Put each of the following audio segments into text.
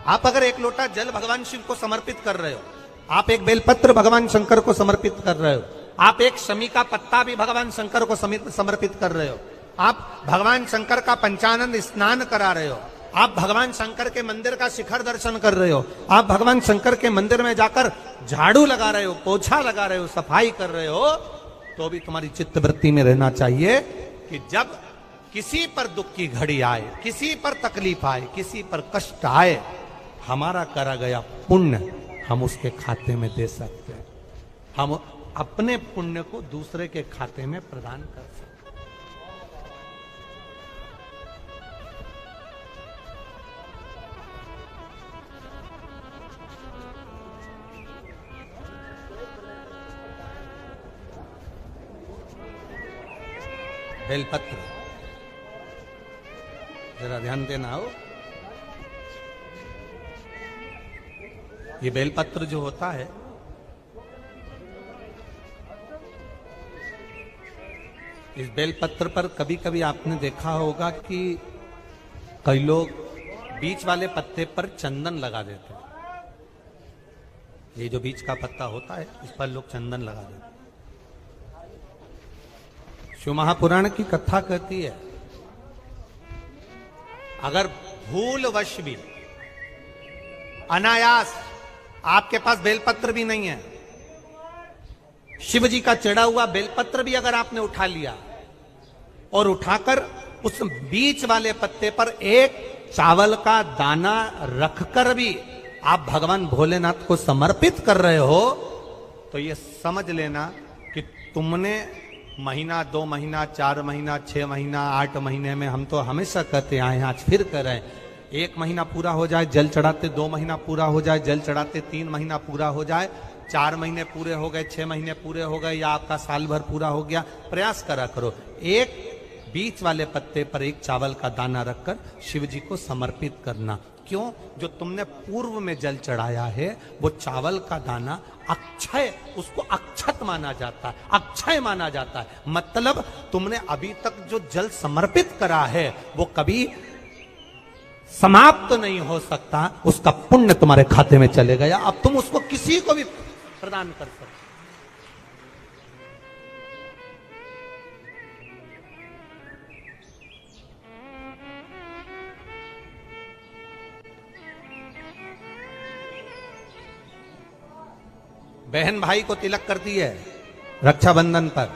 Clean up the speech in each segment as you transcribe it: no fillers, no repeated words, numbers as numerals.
आप अगर एक लोटा जल भगवान शिव को समर्पित कर रहे हो, आप एक बेलपत्र भगवान शंकर को समर्पित कर रहे हो, आप एक शमी का पत्ता भी भगवान शंकर को समर्पित कर रहे हो, आप भगवान शंकर का पंचानंद स्नान करा रहे हो, आप भगवान शंकर के मंदिर का शिखर दर्शन कर रहे हो, आप भगवान शंकर के मंदिर में जाकर झाड़ू लगा रहे हो, पोछा लगा रहे हो, सफाई कर रहे हो, तो भी तुम्हारी चित्तवृत्ति में रहना चाहिए कि जब किसी पर दुख की घड़ी आए, किसी पर तकलीफ आए, किसी पर कष्ट आए, हमारा करा गया पुण्य हम उसके खाते में दे सकते हैं, हम अपने पुण्य को दूसरे के खाते में प्रदान कर सकते हैं। बेलपत्र जरा ध्यान देना हो, ये बेलपत्र जो होता है इस बेलपत्र पर कभी कभी आपने देखा होगा कि कई लोग बीच वाले पत्ते पर चंदन लगा देते हैं। ये जो बीच का पत्ता होता है इस पर लोग चंदन लगा देते हैं। शिव महापुराण की कथा कहती है अगर भूलवश भी अनायास आपके पास बेलपत्र भी नहीं है, शिव जी का चढ़ा हुआ बेलपत्र भी अगर आपने उठा लिया और उठाकर उस बीच वाले पत्ते पर एक चावल का दाना रखकर भी आप भगवान भोलेनाथ को समर्पित कर रहे हो, तो ये समझ लेना कि तुमने महीना, 2 महीना, 4 महीना, 6 महीना, 8 महीने में, हम तो हमेशा कहते आए हैं, आज फिर कह रहे हैं, 1 महीना पूरा हो जाए जल चढ़ाते, 2 महीना पूरा हो जाए जल चढ़ाते, 3 महीना पूरा हो जाए, 4 महीने पूरे हो गए, 6 महीने पूरे हो गए, या आपका साल भर पूरा हो गया, प्रयास करा करो एक बीच वाले पत्ते पर एक चावल का दाना रखकर शिव जी को समर्पित करना। क्यों? जो तुमने पूर्व में जल चढ़ाया है वो चावल का दाना अक्षय, उसको अक्षत माना जाता है, अक्षय माना जाता है। मतलब तुमने अभी तक जो जल समर्पित करा है वो कभी समाप्त नहीं हो सकता, उसका पुण्य तुम्हारे खाते में चले गया, अब तुम उसको किसी को भी प्रदान कर सकते। बहन भाई को तिलक करती है रक्षाबंधन पर,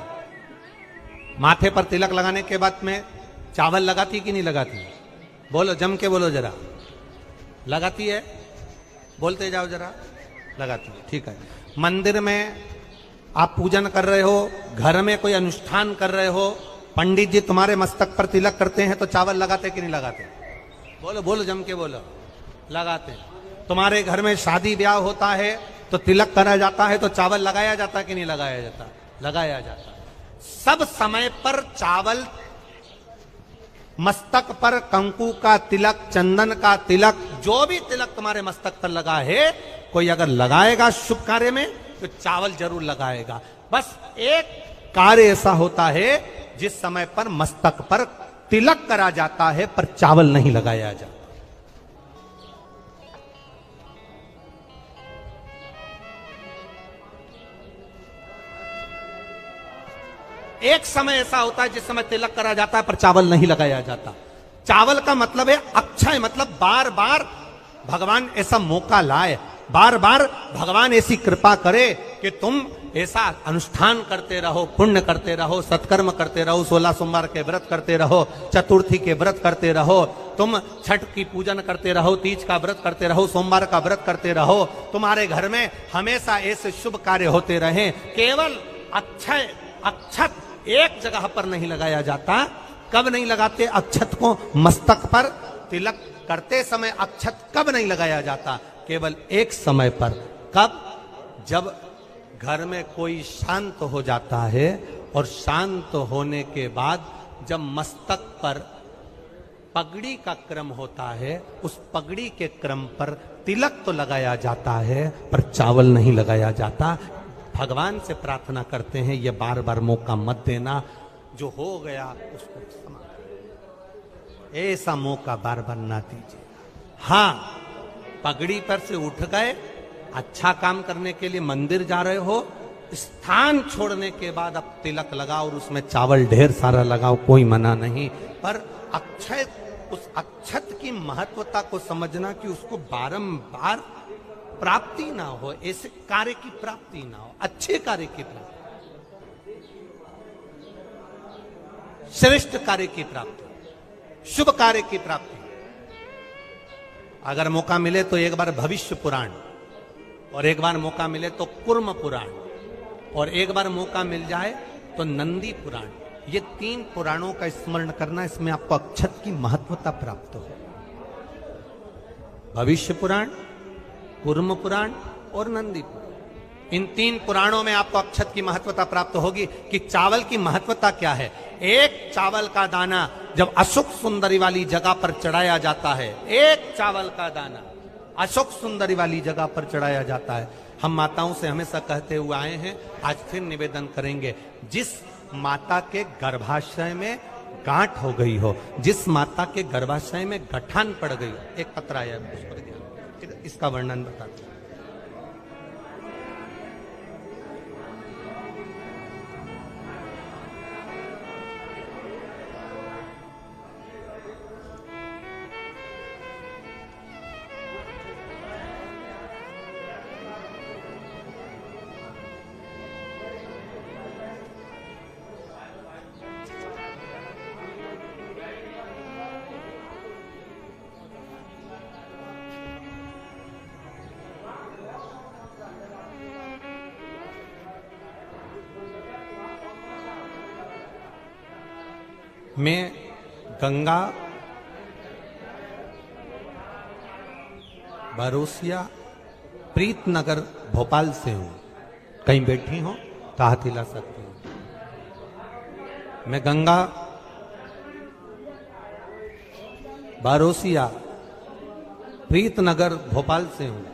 माथे पर तिलक लगाने के बाद में चावल लगाती कि नहीं लगाती? बोलो, जम के बोलो जरा। लगाती है? बोलते जाओ जरा। लगाती है, ठीक है। मंदिर में आप पूजन कर रहे हो, घर में कोई अनुष्ठान कर रहे हो, पंडित जी तुम्हारे मस्तक पर तिलक करते हैं तो चावल लगाते कि नहीं लगाते? बोलो बोलो, जम के बोलो। लगाते। तुम्हारे घर में शादी ब्याह होता है तो तिलक करा जाता है तो चावल लगाया जाता कि नहीं लगाया जाता? लगाया जाता। सब समय पर चावल, मस्तक पर कंकु का तिलक, चंदन का तिलक, जो भी तिलक तुम्हारे मस्तक पर लगा है, कोई अगर लगाएगा शुभ कार्य में तो चावल जरूर लगाएगा। बस एक कार्य ऐसा होता है जिस समय पर मस्तक पर तिलक करा जाता है पर चावल नहीं लगाया जाता। एक समय ऐसा होता है जिस समय तिलक करा जाता है पर चावल नहीं लगाया जाता। चावल का मतलब है अक्षय, मतलब बार बार भगवान ऐसा मौका लाए, बार बार भगवान ऐसी कृपा करे कि तुम ऐसा अनुष्ठान करते रहो, पुण्य करते रहो, सत्कर्म करते रहो, 16 सोमवार के व्रत करते रहो, चतुर्थी के व्रत करते रहो, तुम छठ की पूजन करते रहो, तीज का व्रत करते रहो, सोमवार का व्रत करते रहो, तुम्हारे घर में हमेशा ऐसे शुभ कार्य होते रहे। केवल अक्षय, अक्षत एक जगह पर नहीं लगाया जाता। कब नहीं लगाते अक्षत को? मस्तक पर तिलक करते समय अक्षत कब नहीं लगाया जाता? केवल एक समय पर। कब? जब घर में कोई शांत हो जाता है और शांत होने के बाद जब मस्तक पर पगड़ी का क्रम होता है, उस पगड़ी के क्रम पर तिलक तो लगाया जाता है पर चावल नहीं लगाया जाता। भगवान से प्रार्थना करते हैं ये बार बार मौका मत देना, जो हो गया उसको क्षमा, ऐसा मौका बार बार ना दीजिए। हाँ, पगड़ी पर से उठ गए, अच्छा काम करने के लिए मंदिर जा रहे हो, स्थान छोड़ने के बाद अब तिलक लगाओ और उसमें चावल ढेर सारा लगाओ, कोई मना नहीं। पर अक्षय, उस अक्षत की महत्वता को समझना कि उसको बारंबार प्राप्ति ना हो, ऐसे कार्य की प्राप्ति ना हो, अच्छे कार्य की प्राप्ति, श्रेष्ठ कार्य की प्राप्ति, शुभ कार्य की प्राप्ति। अगर मौका मिले तो एक बार भविष्य पुराण, और एक बार मौका मिले तो कुर्म पुराण, और एक बार मौका मिल जाए तो नंदी पुराण। ये 3 पुराणों का स्मरण करना, इसमें आपको अक्षत की महत्वता प्राप्त हो। भविष्य पुराण, कुर्म पुराण और नंदी पुराण, इन 3 पुराणों में आपको अक्षत की महत्वता प्राप्त होगी कि चावल की महत्वता क्या है। एक चावल का दाना जब अशोक सुंदरी वाली जगह पर चढ़ाया जाता है, एक चावल का दाना अशोक सुंदरी वाली जगह पर चढ़ाया जाता है। हम माताओं से हमेशा कहते हुए आए हैं, आज फिर निवेदन करेंगे, जिस माता के गर्भाशय में गांठ हो गई हो, जिस माता के गर्भाशय में गठान पड़ गई, एक पत्र आया है, उस पर ध्यान, इसका वर्णन बताते हैं। मैं गंगा बरोसिया प्रीतनगर भोपाल से हूं। कहीं बैठी हो तो हाथ हिला सकती हूं। मैं गंगा बरोसिया प्रीतनगर भोपाल से हूं।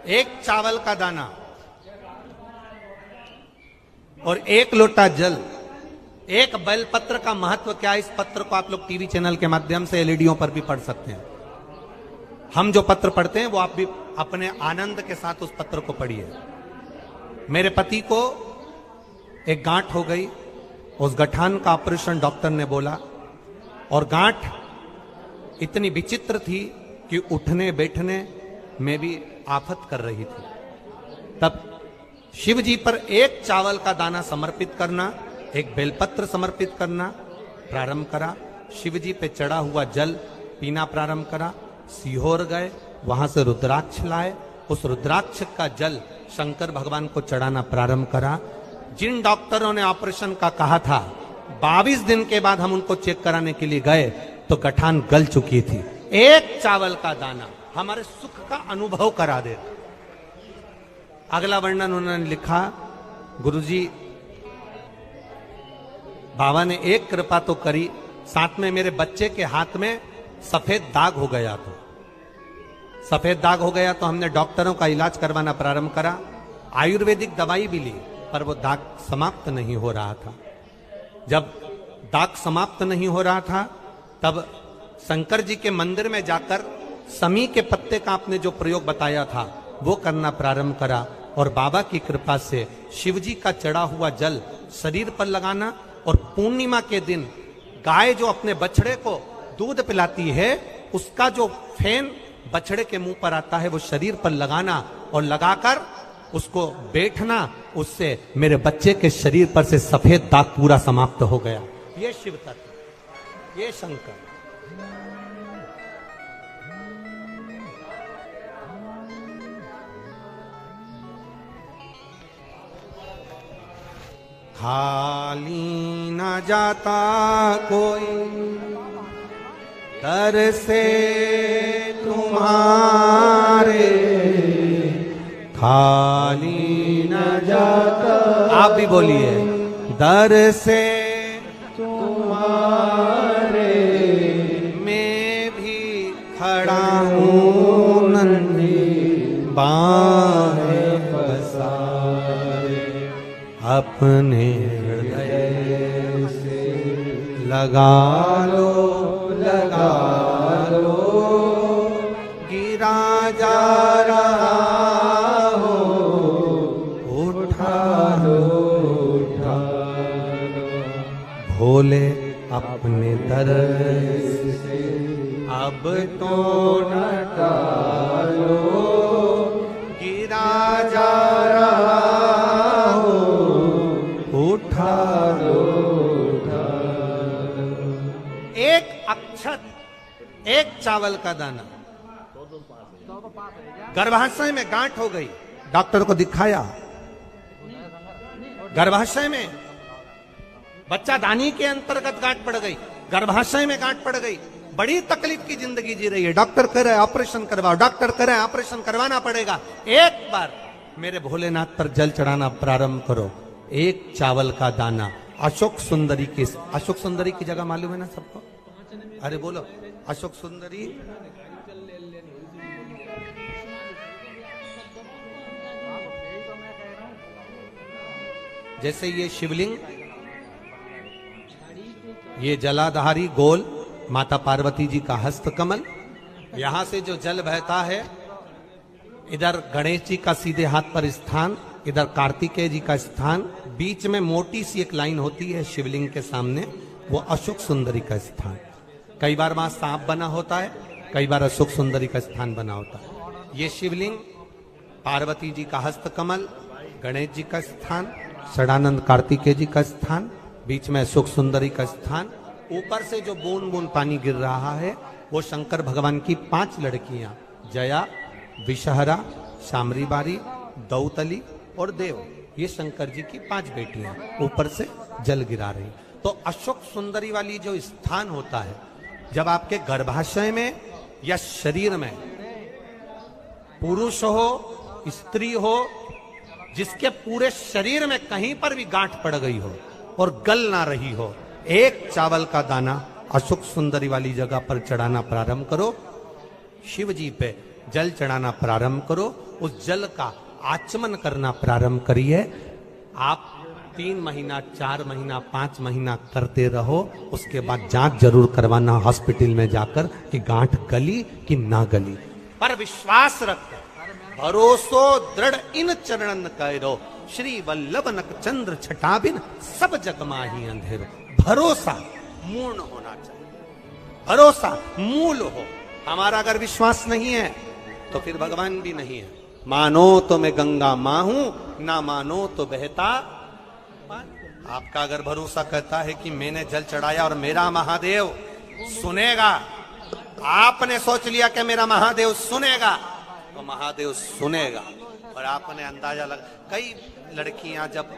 एक चावल का दाना और 1 लोटा जल, एक बेलपत्र का महत्व क्या है, इस पत्र को आप लोग टीवी चैनल के माध्यम से एलईडीओं पर भी पढ़ सकते हैं। हम जो पत्र पढ़ते हैं वो आप भी अपने आनंद के साथ उस पत्र को पढ़िए। मेरे पति को एक गांठ हो गई, उस गठान का ऑपरेशन डॉक्टर ने बोला, और गांठ इतनी विचित्र थी कि उठने बैठने में भी आफत कर रही थी। तब शिव जी पर एक चावल का दाना समर्पित करना, एक बेलपत्र समर्पित करना प्रारंभ करा। शिव जी पे चढ़ा हुआ जल पीना प्रारंभ करा। सीहोर गए, वहां से रुद्राक्ष लाए, उस रुद्राक्ष का जल शंकर भगवान को चढ़ाना प्रारंभ करा। जिन डॉक्टरों ने ऑपरेशन का कहा था, 22 दिन के बाद हम उनको चेक कराने के लिए गए तो गठान गल चुकी थी। एक चावल का दाना हमारे सुख का अनुभव करा दे। अगला वर्णन उन्होंने लिखा, गुरुजी बाबा ने एक कृपा तो करी, साथ में मेरे बच्चे के हाथ में सफेद दाग हो गया। तो सफेद दाग हो गया तो हमने डॉक्टरों का इलाज करवाना प्रारंभ करा। आयुर्वेदिक दवाई भी ली, पर वो दाग समाप्त नहीं हो रहा था। जब दाग समाप्त नहीं हो रहा था, तब शंकर जी के मंदिर में जाकर समी के पत्ते का आपने जो प्रयोग बताया था वो करना प्रारंभ करा, और बाबा की कृपा से शिव जी का चढ़ा हुआ जल शरीर पर लगाना, और पूर्णिमा के दिन गाय जो अपने बछड़े को दूध पिलाती है, उसका जो फेन बछड़े के मुंह पर आता है वो शरीर पर लगाना, और लगाकर उसको बैठना। उससे मेरे बच्चे के शरीर पर से सफेद दाग पूरा समाप्त हो गया। ये शिव तत्व, ये शंकर। खाली न जाता कोई दर से तुम्हारे, खाली न जाता, आप भी बोलिए, दर से तुम्हारे मैं भी खड़ा हूँ नन्ही बाहें पसारे, अपने हृदय से लगा लो जा रहा हो, उठा लो उठा लो। भोले अपने दर से अब तो न टालो, गिरा जा रहा हो, उठा लो उठा लो। एक अक्षत, एक चावल का दाना, गर्भाशय में गांठ हो गई, डॉक्टर को दिखाया, गर्भाशय में बच्चा दानी के अंतर्गत गांठ पड़ गई, गर्भाशय में गांठ पड़ गई, बड़ी तकलीफ की जिंदगी जी रही है, डॉक्टर कह रहे हैं ऑपरेशन करवाओ, डॉक्टर कह रहे हैं ऑपरेशन करवाना पड़ेगा। एक बार मेरे भोलेनाथ पर जल चढ़ाना प्रारंभ करो, एक चावल का दाना। अशोक सुंदरी की, अशोक सुंदरी की जगह मालूम है ना सबको? अरे बोलो, अशोक सुंदरी जैसे ये शिवलिंग, ये जलाधारी गोल माता पार्वती जी का हस्त कमल, यहां से जो जल बहता है, इधर गणेश जी का सीधे हाथ पर स्थान, इधर कार्तिकेय जी का स्थान, बीच में मोटी सी एक लाइन होती है शिवलिंग के सामने, वो अशोक सुंदरी का स्थान। कई बार वहां सांप बना होता है, कई बार अशोक सुंदरी का स्थान बना होता है। ये शिवलिंग, पार्वती जी का हस्त कमल, गणेश जी का स्थान, षडानंद कार्तिकेय जी का स्थान, बीच में अशोक सुंदरी का स्थान। ऊपर से जो बूंद बूंद पानी गिर रहा है वो शंकर भगवान की 5 लड़कियां, जया, विषहरा, शामरीबारी, दौतली और देव, ये शंकर जी की 5 बेटियां ऊपर से जल गिरा रही। तो अशोक सुंदरी वाली जो स्थान होता है, जब आपके गर्भाशय में या शरीर में पुरुष हो, स्त्री हो, जिसके पूरे शरीर में कहीं पर भी गांठ पड़ गई हो और गल ना रही हो, एक चावल का दाना अशोक सुंदरी वाली जगह पर चढ़ाना प्रारंभ करो, शिव जी पे जल चढ़ाना प्रारंभ करो, उस जल का आचमन करना प्रारंभ करिए। आप 3 महीना, 4 महीना, 5 महीना करते रहो, उसके बाद जांच जरूर करवाना हॉस्पिटल में जाकर कि गांठ गली कि ना गली। पर विश्वास रखो, भरोसो दृढ़ इन चरणन करो, श्री वल्लभ नक चंद्र छटाबिन सब जग माही अंधेरो। भरोसा मूर्ण होना चाहिए, भरोसा मूल हो। हमारा अगर विश्वास नहीं है तो फिर भगवान भी नहीं है। मानो तो मैं गंगा मां हूं, ना मानो तो बहता। आपका अगर भरोसा कहता है कि मैंने जल चढ़ाया और मेरा महादेव सुनेगा, आपने सोच लिया कि मेरा महादेव सुनेगा, तो महादेव सुनेगा। और आपने अंदाजा लगा, कई लड़कियां जब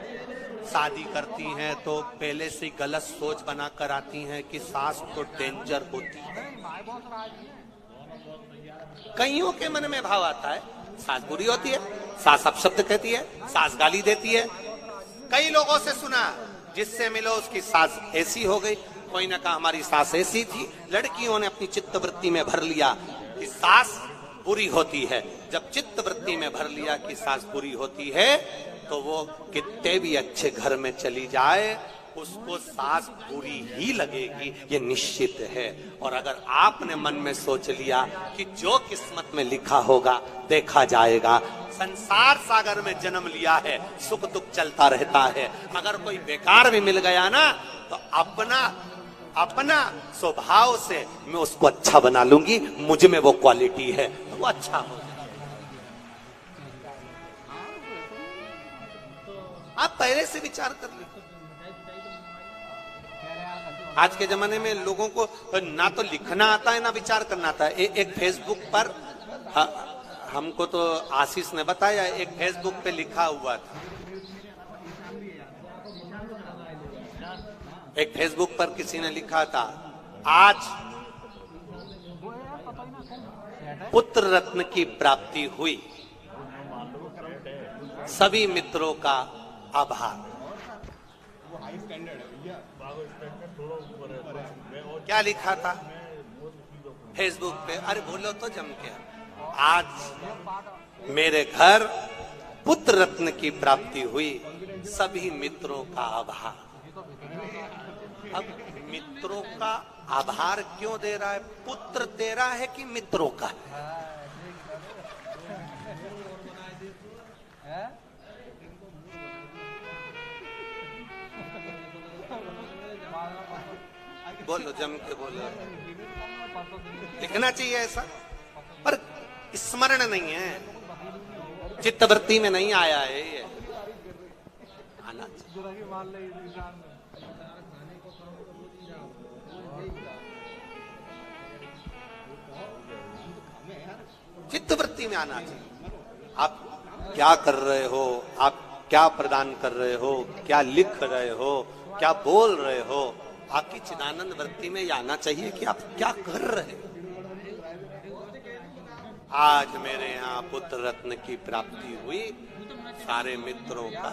शादी करती हैं तो पहले से गलत सोच बनाकर आती हैं कि सास तो डेंजर होती है। कईयों के मन में भाव आता है सास बुरी होती है, सास अपशब्द कहती है, सास गाली देती है। कई लोगों से सुना, जिससे मिलो उसकी सास ऐसी हो गई, कोई ने कहा हमारी सास ऐसी थी। लड़कियों ने अपनी चित्तवृत्ति में भर लिया कि सास बुरी होती है। जब चित्तवृत्ति में भर लिया कि सास बुरी होती है, तो वो कितने भी अच्छे घर में चली जाए, उसको सास बुरी ही लगेगी, ये निश्चित है। और अगर आपने मन में सोच लिया कि जो किस्मत में लिखा होगा देखा जाएगा, संसार सागर में जन्म लिया है, सुख दुख चलता रहता है। अगर कोई बेकार भी मिल गया ना, तो अपना स्वभाव से मैं उसको अच्छा बना लूंगी, मुझ में वो क्वालिटी है, तो वो अच्छा हो जाए। आप पहले से विचार कर लीजिए। आज के जमाने में लोगों को ना तो लिखना आता है ना विचार करना आता है। एक फेसबुक पर हमको तो आशीष ने बताया, एक फेसबुक पे लिखा हुआ था, एक फेसबुक पर किसी ने लिखा था, आज पुत्र रत्न की प्राप्ति हुई, सभी मित्रों का आभार। क्या लिखा था फेसबुक पे? अरे बोलो तो जम के, आज मेरे घर पुत्र रत्न की प्राप्ति हुई, सभी मित्रों का आभार। अब मित्रों का आभार क्यों दे रहा है? पुत्र तेरा है कि मित्रों का है? बोलो, जम के बोलो। लिखना चाहिए ऐसा, पर स्मरण नहीं है, चित्तवृत्ति में नहीं आया है ये, आना चाहिए। चित्तवृत्ति में आना चाहिए। आप क्या कर रहे हो, आप क्या प्रदान कर रहे हो, क्या लिख रहे हो, क्या बोल रहे हो, आपकी चिदानंद वृत्ति में यह आना चाहिए कि आप क्या कर रहे हो। आज मेरे यहाँ पुत्र रत्न की प्राप्ति हुई, सारे मित्रों का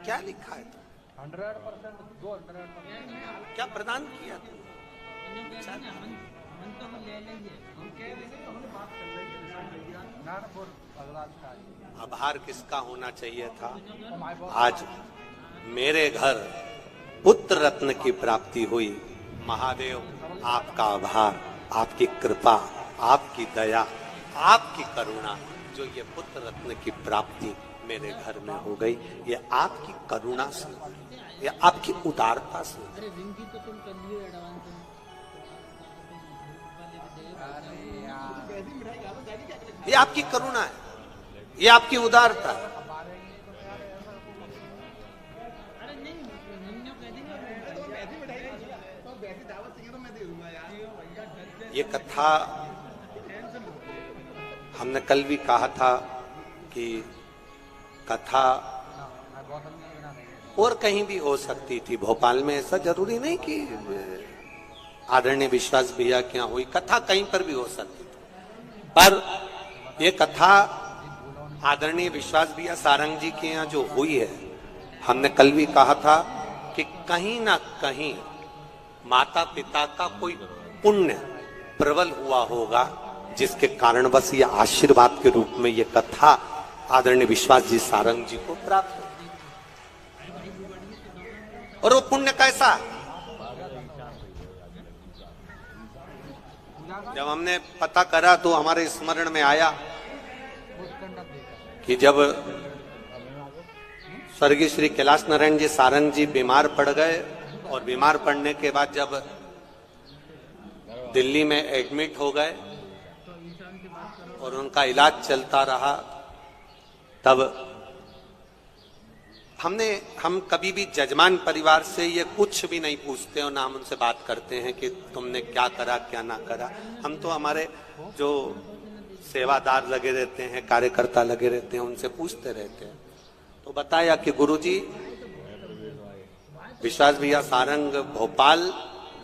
क्या लिखा है, 100% क्या प्रदान किया तुम? आभार किसका होना चाहिए था? आज मेरे घर पुत्र रत्न की प्राप्ति हुई, महादेव आपका आभार, आपकी कृपा, आपकी दया, आपकी करुणा, जो ये पुत्र रत्न की प्राप्ति मेरे घर में हो गई, ये आपकी करुणा से, ये आपकी उदारता से। ये आपकी करुणा है, ये आपकी उदारता है। ये कथा हमने कल भी कहा था कि कथा और कहीं भी हो सकती थी, भोपाल में ऐसा जरूरी नहीं कि आदरणीय विश्वास भैया के यहाँ हुई, कथा कहीं पर भी हो सकती थी। पर ये कथा आदरणीय विश्वास भैया सारंग जी के यहाँ जो हुई है, हमने कल भी कहा था कि कहीं ना कहीं माता पिता का कोई पुण्य प्रबल हुआ होगा, जिसके कारण बस ये आशीर्वाद के रूप में ये कथा आदरणीय विश्वास जी सारंग जी को प्राप्त हो। और वो पुण्य कैसा? जब हमने पता करा तो हमारे स्मरण में आया कि जब स्वर्गीय श्री कैलाश नारायण जी सारंग जी बीमार पड़ गए, और बीमार पड़ने के बाद जब दिल्ली में एडमिट हो गए और उनका इलाज चलता रहा, तब हम कभी भी जजमान परिवार से ये कुछ भी नहीं पूछते और ना हम उनसे बात करते हैं कि तुमने क्या करा क्या ना करा। हम तो हमारे जो सेवादार लगे रहते हैं, कार्यकर्ता लगे रहते हैं, उनसे पूछते रहते हैं। तो बताया कि गुरुजी विश्वास भैया सारंग भोपाल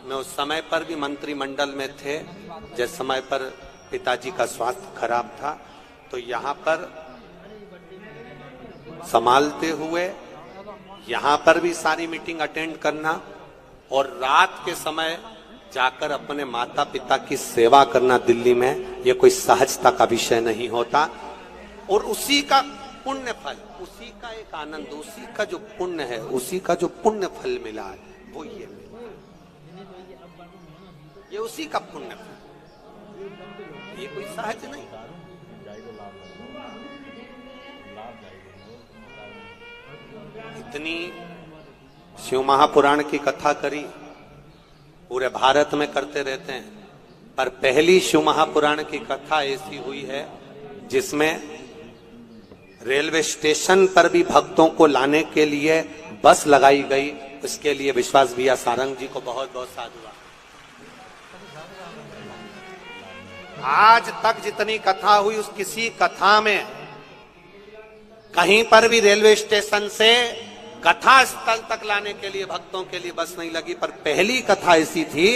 में उस समय पर भी मंत्रिमंडल में थे, जिस समय पर पिताजी का स्वास्थ्य खराब था, तो यहाँ पर संभालते हुए यहाँ पर भी सारी मीटिंग अटेंड करना और रात के समय जाकर अपने माता पिता की सेवा करना दिल्ली में, ये कोई सहजता का विषय नहीं होता। और उसी का पुण्य फल, उसी का एक आनंद, उसी का जो पुण्य है, उसी का जो पुण्य फल मिला है, वो ये उसी का पुण्य फल, ये कोई सहज नहीं। इतनी शिव महापुराण की कथा करी, पूरे भारत में करते रहते हैं, पर पहली शिव महापुराण की कथा ऐसी हुई है जिसमें रेलवे स्टेशन पर भी भक्तों को लाने के लिए बस लगाई गई। इसके लिए विश्वास भैया सारंग जी को बहुत बहुत साधुवाद। आज तक जितनी कथा हुई, उस किसी कथा में कहीं पर भी रेलवे स्टेशन से कथा स्थल तक लाने के लिए भक्तों के लिए बस नहीं लगी। पर पहली कथा ऐसी थी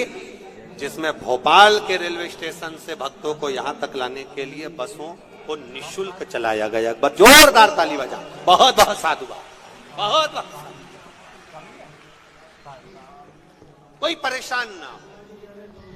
जिसमें भोपाल के रेलवे स्टेशन से भक्तों को यहां तक लाने के लिए बसों को निःशुल्क चलाया गया। बस जोरदार ताली बजा, बहुत बहुत साधुवाद, बहुत बहुत। कोई परेशान ना हो,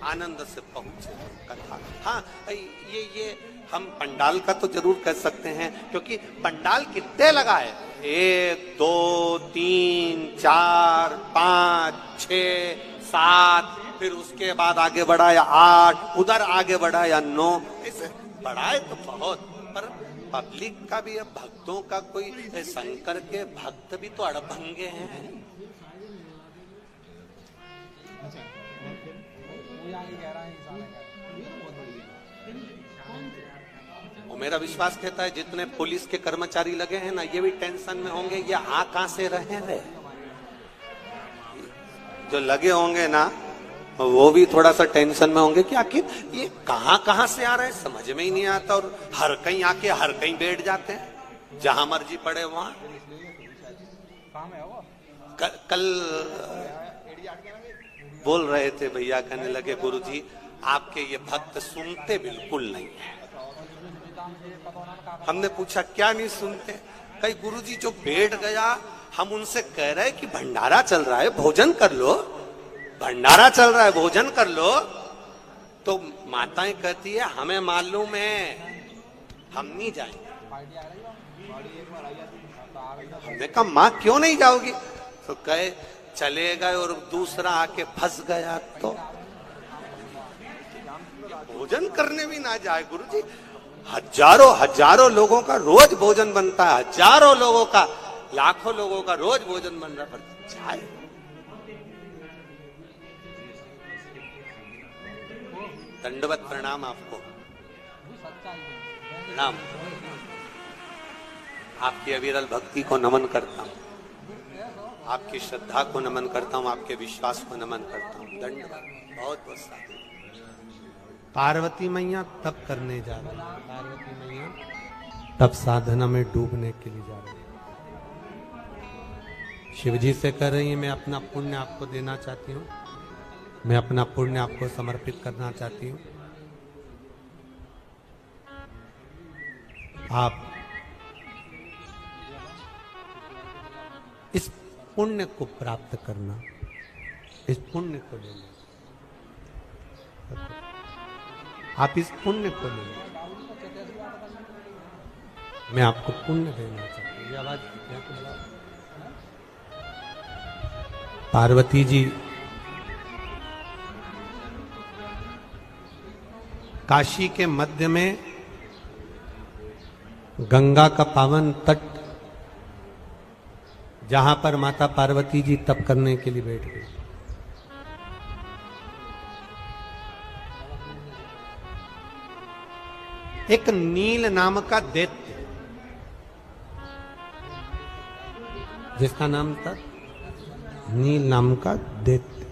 आनंद से पहुंचे कथा। हाँ, ये हम पंडाल का तो जरूर कह सकते हैं, क्योंकि पंडाल कितने लगा है, 1 2 3 4 5 6 7, फिर उसके बाद आगे बढ़ा या 8, उधर आगे बढ़ा या 9, ऐसे बड़ा है तो बहुत, पर पब्लिक का भी, अब भक्तों का कोई, शंकर के भक्त भी तो अड़भंगे हैं। और मेरा विश्वास कहता है जितने पुलिस के कर्मचारी लगे हैं ना, ये भी टेंशन में होंगे, ये आ कहां से रहे हैं। जो लगे होंगे ना वो भी थोड़ा सा टेंशन में होंगे कि आखिर ये कहां से आ रहे हैं, समझ में ही नहीं आता। और हर कहीं आके हर कहीं बैठ जाते हैं, जहां मर्जी पड़े वहां। कल बोल रहे थे भैया, कहने लगे गुरुजी आपके ये भक्त सुनते बिल्कुल नहीं है। हमने पूछा क्या नहीं सुनते? कई गुरुजी जो बैठ गया, हम उनसे कह रहे कि भंडारा चल रहा है भोजन कर लो, भंडारा चल रहा है भोजन कर लो, तो माताएं कहती है हमें मालूम है, हम नहीं जाएंगे। हमने कहा माँ क्यों नहीं जाओगी? तो कहे चले गए और दूसरा आके फंस गया तो भोजन करने भी ना जाए। गुरुजी हजारों लोगों का रोज भोजन बनता है, हजारों लोगों का, लाखों लोगों का रोज भोजन बन रहा, पर जाए। दंडवत प्रणाम आपको, प्रणाम। आपकी अविरल भक्ति को नमन करता हूँ, आपकी श्रद्धा को नमन करता हूँ, आपके विश्वास को नमन करता हूँ। दंडवत, बहुत बहुत साधु। पार्वती मैया तप करने जा रही है, पार्वती मैया तप साधना में डूबने के लिए जा रही है। शिव जी से कह रही है मैं अपना पुण्य आपको देना चाहती हूँ, मैं अपना पुण्य आपको समर्पित करना चाहती हूँ। आप इस पुण्य को प्राप्त करना, इस पुण्य को लेना, आप इस पुण्य को लेना। मैं आपको पुण्य देना चाहती हूँ। ये आवाज पार्वती जी काशी के मध्य में गंगा का पावन तट, जहां पर माता पार्वती जी तप करने के लिए बैठ गई। एक नील नाम का दैत्य, जिसका नाम था नील नाम का दैत्य,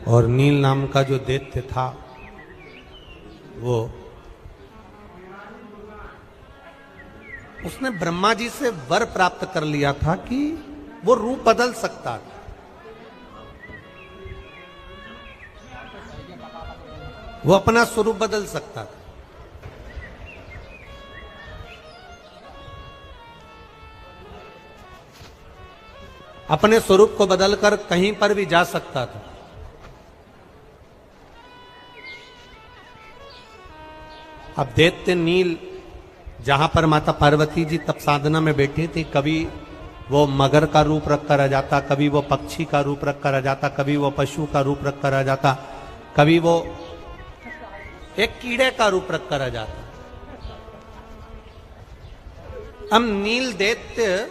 और नील नाम का जो दैत्य था वो, उसने ब्रह्मा जी से वर प्राप्त कर लिया था कि वो रूप बदल सकता था। वो अपना स्वरूप बदल सकता था। अपने स्वरूप को बदलकर कहीं पर भी जा सकता था। अब दैत्य नील, जहां पर माता पार्वती जी तप साधना में बैठी थी, कभी वो मगर का रूप रखकर आ जाता, कभी वो पक्षी का रूप रखकर आ जाता, कभी वो पशु का रूप रखकर आ जाता, कभी वो एक कीड़े का रूप रखकर आ जाता। अब नील दैत्य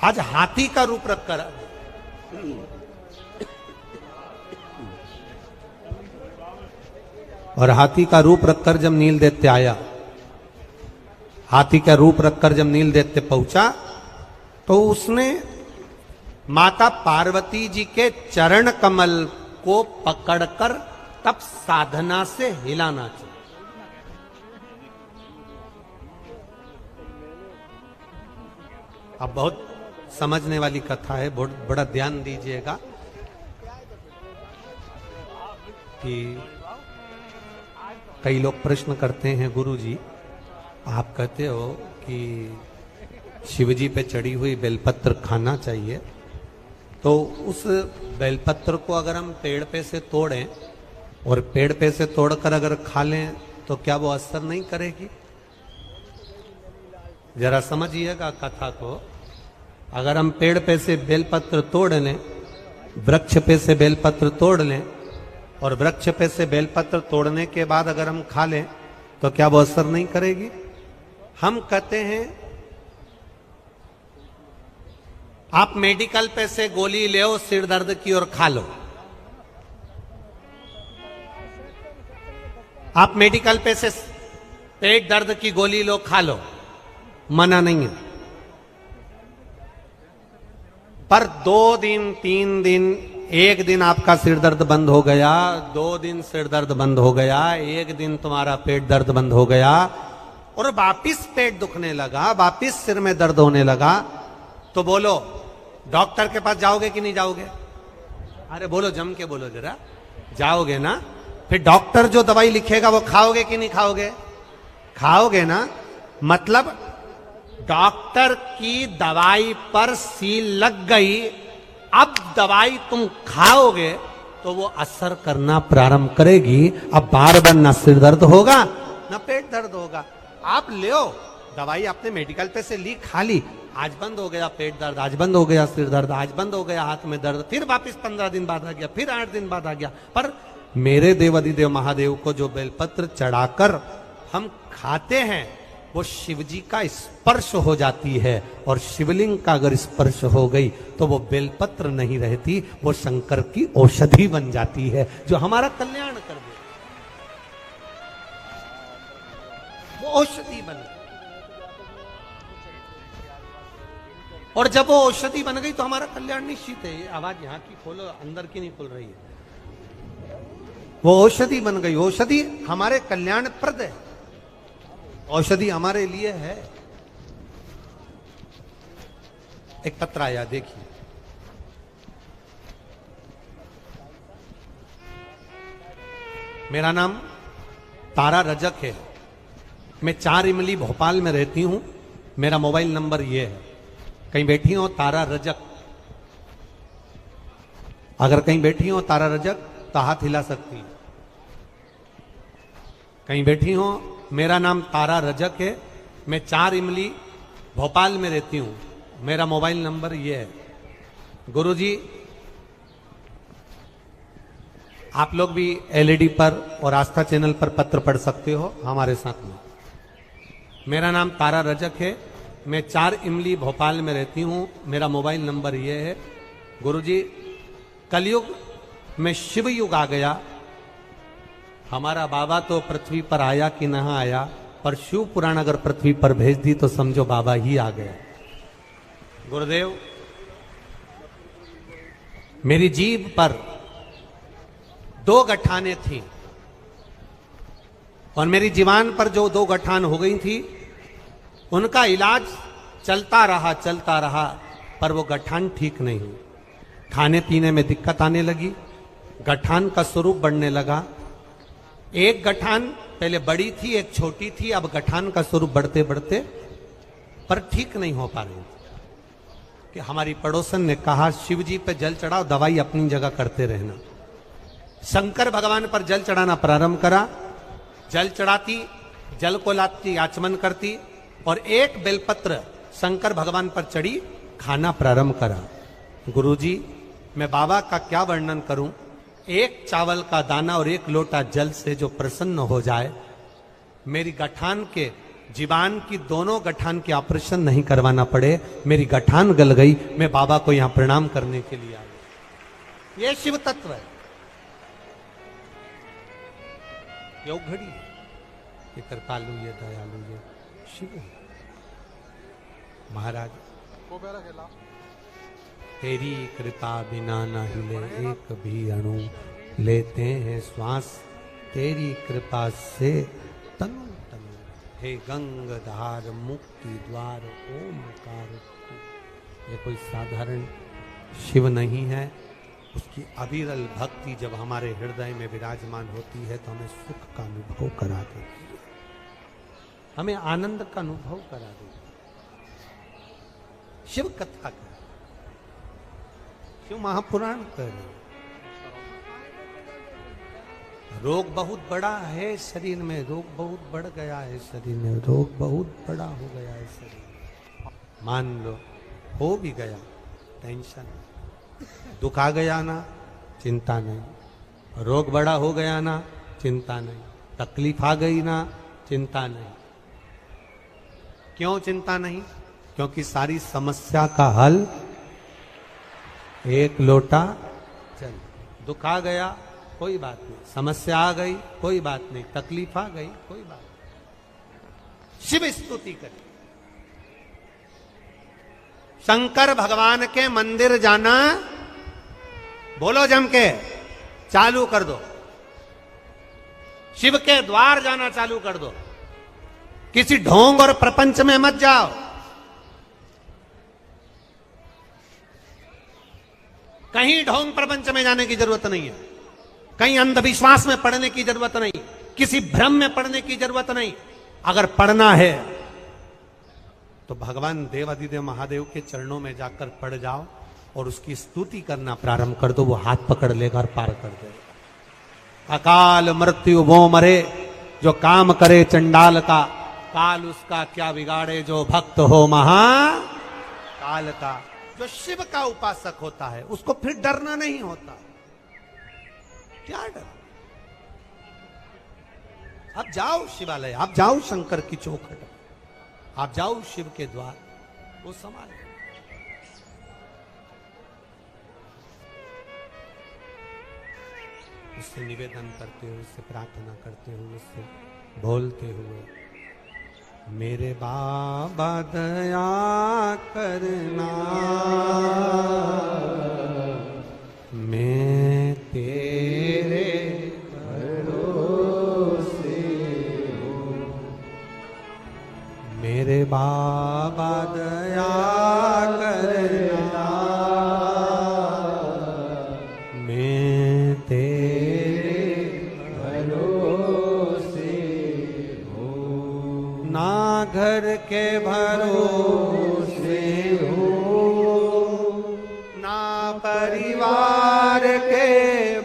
आज हाथी का रूप रखकर आ गया। और हाथी का रूप रखकर जब नील दैत्य आया, हाथी का रूप रखकर जब नील दैत्य पहुंचा, तो उसने माता पार्वती जी के चरण कमल को पकड़कर तब साधना से हिलाना चाहिए। अब बहुत समझने वाली कथा है, बहुत बड़ा ध्यान दीजिएगा कि कई लोग प्रश्न करते हैं, गुरुजी आप कहते हो कि शिवजी पे चढ़ी हुई बेलपत्र खाना चाहिए, तो उस बेलपत्र को अगर हम पेड़ पे से तोड़ें और पेड़ पे से तोड़कर अगर खा लें तो क्या वो असर नहीं करेगी? जरा समझिएगा कथा को। अगर हम पेड़ पे से बेलपत्र तोड़ लें वृक्ष पे से बेलपत्र तोड़ लें और वृक्ष पे से बेलपत्र तोड़ने के बाद अगर हम खा लें तो क्या वो असर नहीं करेगी? हम कहते हैं आप मेडिकल पे से गोली ले सिर दर्द की और खा लो। आप मेडिकल पे से पेट दर्द की गोली लो, खा लो, मना नहीं है। पर 2 दिन 3 दिन, एक दिन आपका सिर दर्द बंद हो गया, 2 दिन सिर दर्द बंद हो गया, एक दिन तुम्हारा पेट दर्द बंद हो गया और वापिस पेट दुखने लगा, वापिस सिर में दर्द होने लगा, तो बोलो डॉक्टर के पास जाओगे कि नहीं जाओगे? अरे बोलो, जम के बोलो जरा, जाओगे ना? फिर डॉक्टर जो दवाई लिखेगा वो खाओगे कि नहीं खाओगे? खाओगे ना। मतलब डॉक्टर की दवाई पर सील लग गई, अब दवाई तुम खाओगे तो वो असर करना प्रारंभ करेगी। अब बार बार ना सिर दर्द होगा ना पेट दर्द होगा। आप ले दवाई, आपने मेडिकल पे से ली, खा ली, आज बंद हो गया पेट दर्द, आज बंद हो गया सिर दर्द, आज बंद हो गया हाथ में दर्द, फिर वापस 15 दिन बाद आ गया, फिर 8 दिन बाद आ गया। पर मेरे देव अधिदेव महादेव को जो बेलपत्र चढ़ाकर हम खाते हैं वो शिव जी का स्पर्श हो जाती है, और शिवलिंग का अगर स्पर्श हो गई तो वो बेलपत्र नहीं रहती, वो शंकर की औषधि बन जाती है जो हमारा कल्याण कर दे। वो औषधि बन गई, और जब वो औषधि बन गई तो हमारा कल्याण निश्चित है। ये आवाज यहाँ की खोलो, अंदर की नहीं खुल रही है। वो औषधि बन गई, औषधि हमारे कल्याण प्रद है, औषधि हमारे लिए है। एक पत्र आया, देखिए। मेरा नाम तारा रजक है, मैं 4 इमली भोपाल में रहती हूं, मेरा मोबाइल नंबर ये है। कहीं बैठी हो तारा रजक, अगर कहीं बैठी हो तारा रजक तो हाथ हिला सकती है। कहीं बैठी हो, मेरा नाम तारा रजक है, मैं 4 इमली भोपाल में रहती हूं, मेरा मोबाइल नंबर ये है। गुरुजी, आप लोग भी एलईडी पर और आस्था चैनल पर पत्र पढ़ सकते हो हमारे साथ में। मेरा नाम तारा रजक है, मैं 4 इमली भोपाल में रहती हूं, मेरा मोबाइल नंबर ये है। गुरुजी, कलयुग में शिव युग आ गया, हमारा बाबा तो पृथ्वी पर आया कि नहीं आया, पर शिव पुराण अगर पृथ्वी पर भेज दी तो समझो बाबा ही आ गया। गुरुदेव, मेरी जीभ पर 2 गठाने थी, और मेरी जीवान पर जो 2 गठान हो गई थी उनका इलाज चलता रहा, पर वो गठान ठीक नहीं हुई। खाने पीने में दिक्कत आने लगी, गठान का स्वरूप बढ़ने लगा। एक गठान पहले बड़ी थी, एक छोटी थी, अब गठान का स्वरूप बढ़ते बढ़ते पर ठीक नहीं हो पा रही। कि हमारी पड़ोसन ने कहा, शिव जी पे जल चढ़ाओ, दवाई अपनी जगह करते रहना। शंकर भगवान पर जल चढ़ाना प्रारंभ करा, जल चढ़ाती, जल को लाती, आचमन करती, और एक बेलपत्र शंकर भगवान पर चढ़ी, खाना प्रारंभ करा। गुरुजी, मैं बाबा का क्या वर्णन करूं, एक चावल का दाना और 1 लोटा जल से जो प्रसन्न हो जाए, मेरी गठान के, जीवान की दोनों गठान के ऑपरेशन नहीं करवाना पड़े, मेरी गठान गल गई, मैं बाबा को यहां प्रणाम करने के लिए आया। ये शिव तत्व है, ये घड़ी है, ये कृपालु, ये दयालु, ये शिव महाराज। तेरी कृपा बिना न हिले एक भी अणु, लेते हैं श्वास तेरी कृपा से तनु तनु। हे गंगाधार मुक्ति द्वार ओमकार। ये कोई साधारण शिव नहीं है, उसकी अविरल भक्ति जब हमारे हृदय में विराजमान होती है तो हमें सुख का अनुभव करा देती है, हमें आनंद का अनुभव करा देती है। शिव कथा का, शिव महापुराण कर। रोग बहुत बड़ा है शरीर में, रोग बहुत बढ़ गया है शरीर में, रोग बहुत बड़ा हो गया है शरीर में। मान लो हो भी गया, टेंशन, दुख आ गया ना, चिंता नहीं, रोग बड़ा हो गया ना, चिंता नहीं, तकलीफ आ गई ना, चिंता नहीं। क्यों चिंता नहीं? क्योंकि सारी समस्या का हल एक लोटा जल। दुख आ गया कोई बात नहीं, समस्या आ गई कोई बात नहीं, तकलीफ आ गई कोई बात नहीं, शिव स्तुति करें। शंकर भगवान के मंदिर जाना, बोलो जम के, चालू कर दो। शिव के द्वार जाना चालू कर दो। किसी ढोंग और प्रपंच में मत जाओ। कहीं ढोंग प्रपंच में जाने की जरूरत नहीं है, कहीं अंधविश्वास में पड़ने की जरूरत नहीं, किसी भ्रम में पड़ने की जरूरत नहीं। अगर पढ़ना है तो भगवान देवाधिदेव महादेव के चरणों में जाकर पड़ जाओ और उसकी स्तुति करना प्रारंभ कर दो। वो हाथ पकड़ लेगा और पार कर देगा। अकाल मृत्यु वो मरे जो काम करे चंडाल का, काल उसका क्या बिगाड़े जो भक्त हो महाकाल का। जो शिव का उपासक होता है उसको फिर डरना नहीं होता। क्या डर? आप जाओ शिवालय, आप जाओ शंकर की चौखट, आप जाओ शिव के द्वार, वो संभाल। उससे निवेदन करते हुए, उससे प्रार्थना करते हुए, उससे बोलते हुए, मेरे बाबा दया करना, मैं तेरे भरोसे हूँ। मेरे बाबा दया करना, मैं तेरे भरोसे हूँ। ना घर के भरोसे हूँ, ना परिवार के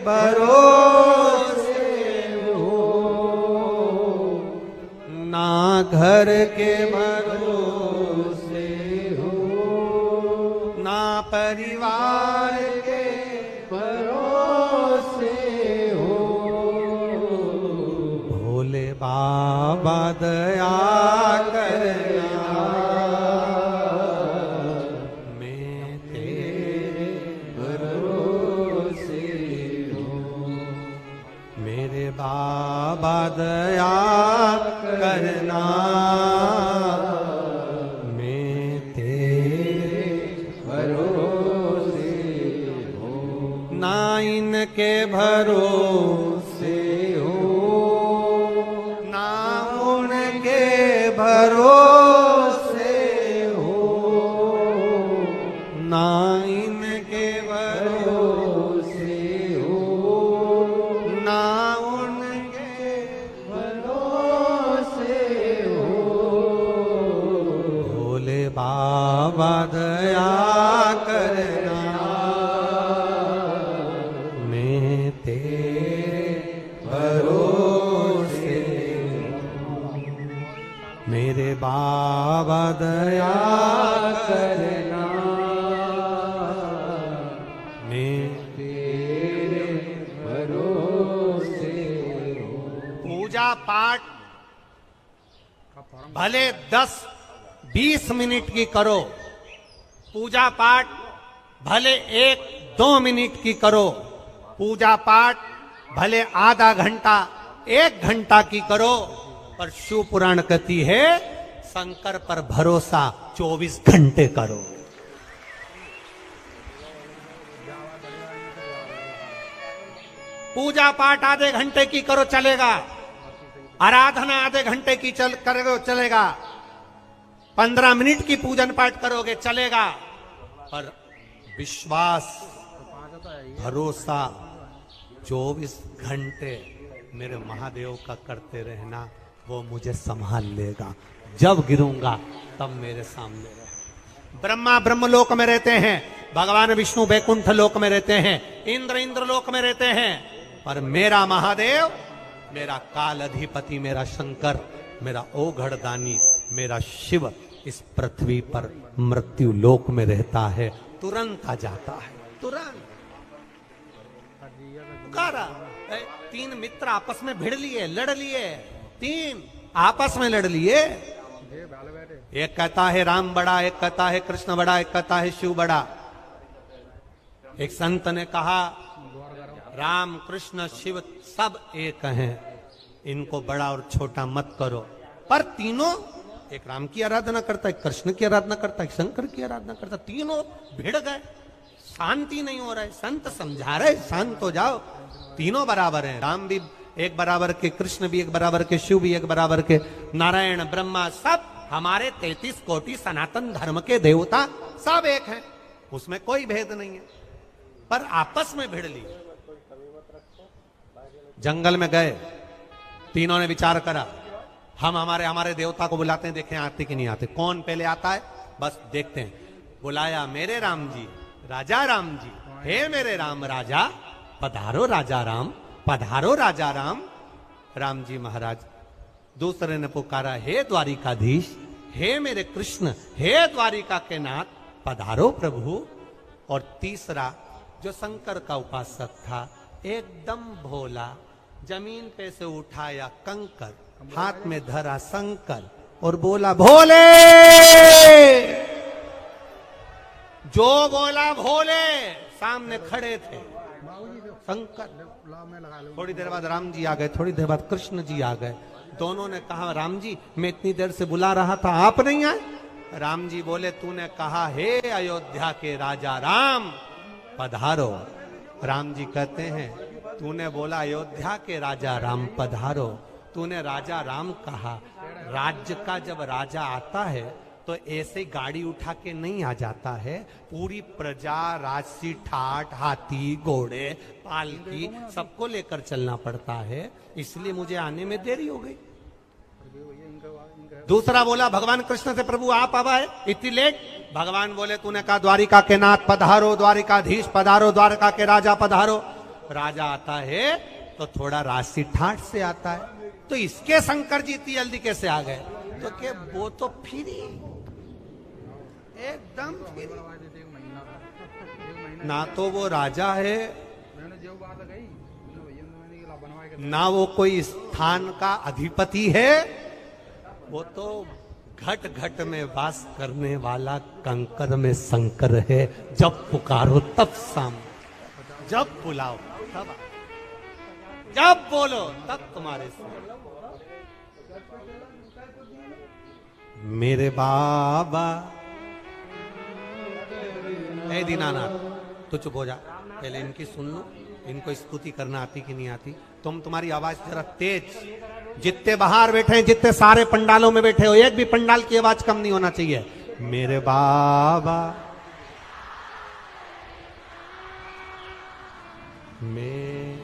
भरोसे हूँ, ना घर के भरोसे हूँ, ना परिवार के भरोसे हूँ। भोले बाबा दया करना, मैं तेरे भरोसे हूँ। मेरे बाबा दया करना, मैं तेरे भरोसे हूँ। ना इनके भरोसे भरोसे हो, ना इनके भरोसे हो, ना उनके भरोसे हो। भोले बाबा दया करना, मैं तेरे भरोसे। मेरे बाबा दया करना, मैं तेरे भरोसे हूँ। पूजा पाठ भले 10-20 मिनट की करो, पूजा पाठ भले 1-2 मिनट की करो, पूजा पाठ भले आधा घंटा 1 घंटा की करो, पर शिव पुराण कहती है शंकर पर भरोसा 24 घंटे करो। पूजा पाठ आधे घंटे की करो चलेगा, आराधना आधे घंटे की करोगे चलेगा, 15 मिनट की पूजन पाठ करोगे चलेगा, पर विश्वास भरोसा 24 घंटे मेरे महादेव का करते रहना। वो मुझे संभाल लेगा, जब गिरूंगा तब मेरे सामने रहे। ब्रह्मा ब्रह्मलोक में रहते हैं, भगवान विष्णु बैकुंठ लोक में रहते हैं, इंद्र इंद्रलोक में रहते हैं, पर मेरा महादेव, मेरा काल अधिपति, मेरा शंकर, मेरा ओघड़दानी, मेरा शिव इस पृथ्वी पर मृत्यु लोक में रहता है, तुरंत आ जाता है। तुरंत पुकारा। 3 मित्र आपस में भिड़ लिए, लड़ लिए, 3 आपस में लड़ लिए। एक कहता है राम बड़ा, एक कहता है कृष्ण बड़ा, एक कहता है शिव बड़ा। एक संत ने कहा राम कृष्ण शिव सब एक हैं, इनको बड़ा और छोटा मत करो। पर तीनों, एक राम की आराधना करता है, एक कृष्ण की आराधना करता है, एक शंकर की आराधना करता है, तीनों भिड़ गए, शांति नहीं हो रहा है। संत समझा रहे शांत हो जाओ, तीनों बराबर हैं। राम भी एक बराबर के, कृष्ण भी एक बराबर के, शिव भी एक बराबर के, नारायण ब्रह्मा सब हमारे 33 कोटि सनातन धर्म के देवता सब एक हैं, उसमें कोई भेद नहीं है। पर आपस में भिड़ ली। जंगल में गए, तीनों ने विचार करा, हम हमारे देवता को बुलाते हैं, देखें आते कि नहीं आते, कौन पहले आता है बस देखते हैं। बुलाया, मेरे राम जी, राजा राम जी, हे मेरे राम राजा, पधारो राजा राम, पधारो राजा राम। राम जी महाराज। दूसरे ने पुकारा, हे द्वारिकाधीश, हे मेरे कृष्ण, हे द्वारिका के नाथ, पधारो प्रभु। और तीसरा जो शंकर का उपासक था, एकदम भोला, जमीन पे से उठाया कंकर, हाथ में धरा शंकर और बोला भोले। जो बोला भोले, सामने खड़े थे शंकर। थोड़ी देर बाद राम जी आ गए, थोड़ी देर बाद कृष्ण जी आ गए। दोनों ने कहा, राम जी मैं इतनी देर से बुला रहा था, आप नहीं आए। राम जी बोले, तूने कहा हे अयोध्या के राजा राम पधारो। राम जी कहते हैं, तूने बोला अयोध्या के राजा राम पधारो, तूने राजा राम कहा। राज्य का जब राजा आता है तो ऐसे गाड़ी उठा के नहीं आ जाता है, पूरी प्रजा, राजसी, ठाट, हाथी, घोड़े, पालकी सबको लेकर चलना पड़ता है, इसलिए मुझे आने में देरी हो गई। दूसरा बोला, भगवान कृष्ण से प्रभु आप अब आए, इतनी लेट। भगवान बोले, तूने कहा द्वारिका के नाथ पधारो, द्वारिकाधीश पधारो, द्वारका के राजा पधारो। राजा आता है तो थोड़ा राशि ठाट से आता है, तो इसके शंकर जी इतनी जल्दी कैसे आ गए? तो के वो तो फ्री, एकदम फ्री, ना तो वो राजा है, ना वो कोई स्थान का अधिपति है, वो तो घट घट में वास करने वाला कंकर में शंकर है। जब पुकारो तब सामने, जब बुलाओ तब, जब बोलो तब तुम्हारे सामने। मेरे बाबा, ए दीनानाथ तो चुप हो जा, पहले इनकी सुन लो, इनको स्तुति करना आती कि नहीं आती। तुम्हारी आवाज जरा तेज, जितने बाहर बैठे हैं, जितने सारे पंडालों में बैठे हो, एक भी पंडाल की आवाज कम नहीं होना चाहिए। मेरे बाबा, मैं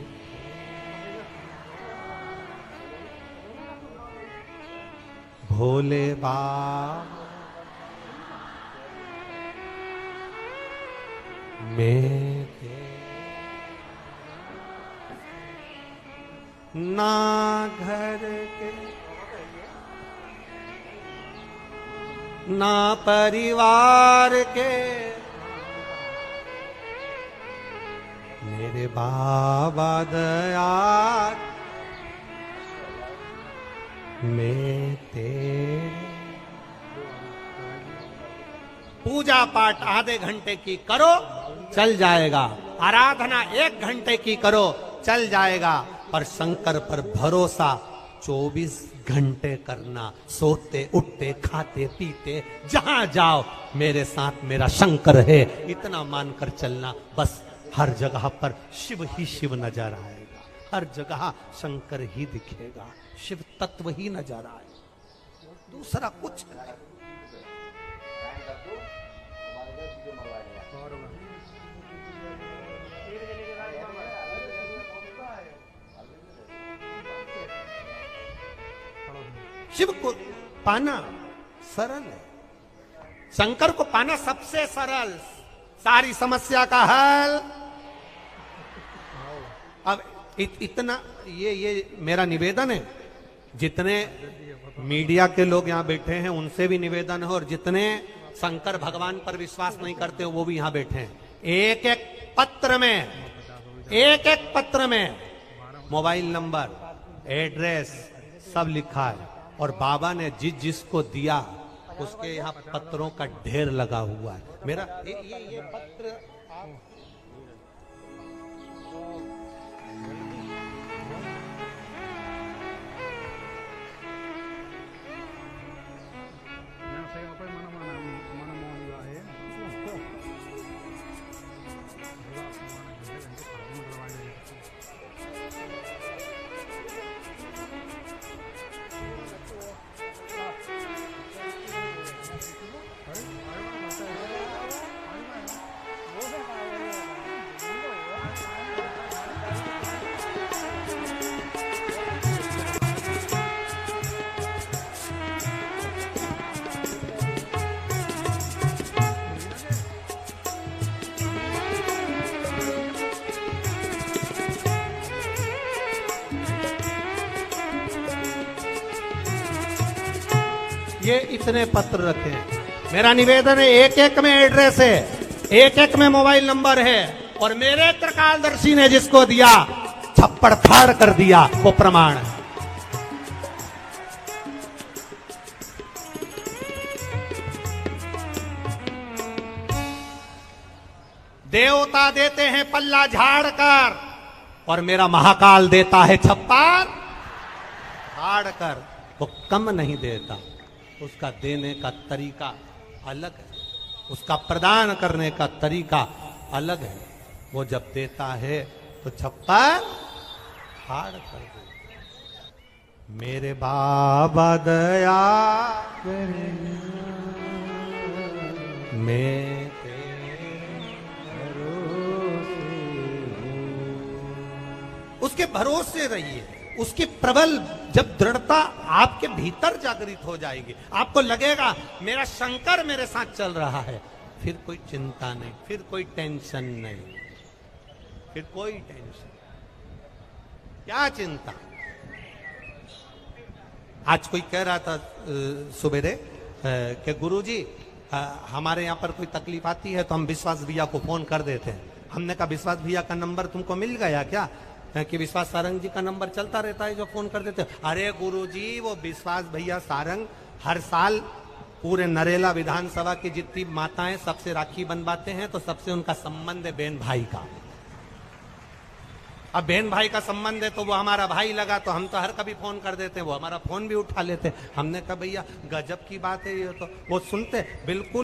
भोले बाबा, मैं ना घर के ना परिवार के, मेरे बाबा दयाल, मैं तेरे। पूजा पाठ आधे घंटे की करो चल जाएगा, आराधना 1 घंटे की करो चल जाएगा, पर शंकर पर भरोसा 24 घंटे करना। सोते उठते खाते पीते जहां जाओ मेरे साथ मेरा शंकर है, इतना मानकर चलना। बस हर जगह पर शिव ही शिव नजर आएगा, हर जगह शंकर ही दिखेगा, शिव तत्व ही नजर आए, दूसरा कुछ नहीं। शिव को पाना सरल है, शंकर को पाना सबसे सरल, सारी समस्या का हल। अब इतना ये मेरा निवेदन है, जितने मीडिया के लोग यहाँ बैठे हैं उनसे भी निवेदन है, और जितने शंकर भगवान पर विश्वास नहीं करते वो भी यहाँ बैठे हैं, एक एक पत्र में मोबाइल नंबर, एड्रेस सब लिखा है। और बाबा ने जिसको दिया उसके यहाँ पत्रों का ढेर लगा हुआ है। मेरा ये पत्र ये इतने पत्र रखे हैं। मेरा निवेदन है, एक एक में एड्रेस है, एक एक में मोबाइल नंबर है, और मेरे त्रिकालदर्शी ने जिसको दिया छप्पड़ फाड़ कर दिया, वो प्रमाण है। देवता देते हैं पल्ला झाड़ कर, और मेरा महाकाल देता है छप्पर फाड़ कर। वो कम नहीं देता, उसका देने का तरीका अलग है, उसका प्रदान करने का तरीका अलग है। वो जब देता है तो छप्पर फाड़ कर दे। मेरे बाबा दया मैं उसके भरोसे रहिए। उसकी प्रबल जब दृढ़ता आपके भीतर जागृत हो जाएगी, आपको लगेगा मेरा शंकर मेरे साथ चल रहा है, फिर कोई चिंता नहीं, फिर कोई टेंशन नहीं, फिर कोई टेंशन, क्या चिंता। आज कोई कह रहा था सुबेरे कि गुरुजी हमारे यहाँ पर कोई तकलीफ आती है तो हम विश्वास भैया को फोन कर देते हैं। हमने कहा विश्वास भैया का नंबर तुमको मिल गया क्या? कि विश्वास सारंग जी का नंबर चलता रहता है जो फोन कर देते। अरे गुरुजी, वो विश्वास भैया सारंग हर साल पूरे नरेला विधानसभा की जितनी माताएं सबसे राखी बनवाते हैं, तो सबसे उनका संबंध है बहन भाई का। अब बहन भाई का संबंध है तो वो हमारा भाई लगा, तो हम तो हर कभी फोन कर देते हैं, वो हमारा फोन भी उठा लेते हैं। हमने कहा भैया गजब की बात है ये, तो वो सुनते बिल्कुल